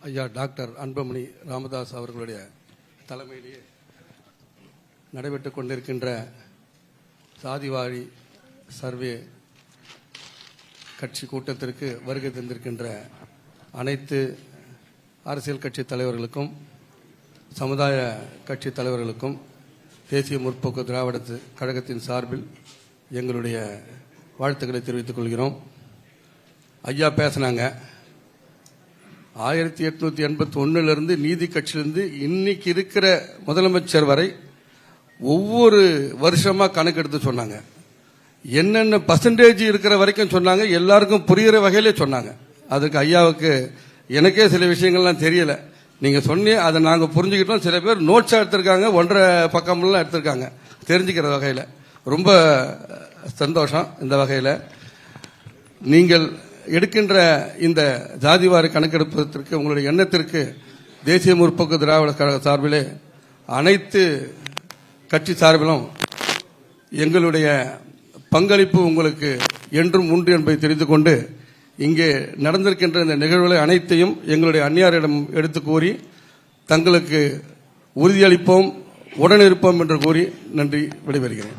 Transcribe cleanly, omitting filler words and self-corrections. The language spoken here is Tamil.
ஐயா டாக்டர் அன்புமணி ராமதாஸ் அவர்களுடைய தலைமையிலேயே நடைபெற்றுக் கொண்டிருக்கின்ற சாதிவாரி சர்வே கட்சி கூட்டத்திற்கு வருகை தந்திருக்கின்ற அனைத்து அரசியல் கட்சி தலைவர்களுக்கும் சமுதாய கட்சி தலைவர்களுக்கும் தேசிய முற்போக்கு திராவிட கழகத்தின் சார்பில் எங்களுடைய வாழ்த்துக்களை தெரிவித்துக் கொள்கிறோம். ஐயா பேசினாங்க. 1881 நீதி கட்சியிலிருந்து இன்னைக்கு இருக்கிற முதலமைச்சர் வரை ஒவ்வொரு வருஷமா கணக்கெடுத்து சொன்னாங்க. என்னென்ன பர்சன்டேஜ் இருக்கிற வரைக்கும் சொன்னாங்க. எல்லாருக்கும் புரிகிற வகையிலே சொன்னாங்க. அதுக்கு ஐயாவுக்கு எனக்கே சில விஷயங்கள்லாம் தெரியல. நீங்க சொன்னீங்க, அதை நாங்கள் புரிஞ்சுக்கிட்டோம். சில பேர் நோட்ஸா எடுத்திருக்காங்க, 1.5 பக்கம்லாம் எடுத்திருக்காங்க தெரிஞ்சுக்கிற வகையில். ரொம்ப சந்தோஷம். இந்த வகையில் நீங்கள் எடுக்கின்ற இந்த ஜாதிவாரி கணக்கெடுப்பதற்கு உங்களுடைய எண்ணத்திற்கு தேசிய முற்போக்கு திராவிட கழக சார்பிலே அனைத்து கட்சி சார்பிலும் எங்களுடைய பங்களிப்பு உங்களுக்கு என்றும் உண்டு என்பதை தெரிந்து கொண்டு இங்கே நடந்திருக்கின்ற இந்த நிகழ்வுகளை அனைத்தையும் எங்களுடைய அந்நியாரிடம் எடுத்து கூறி தங்களுக்கு உறுதியளிப்போம், உடனிருப்போம் என்று கூறி நன்றி, விடைபெறுகிறேன்.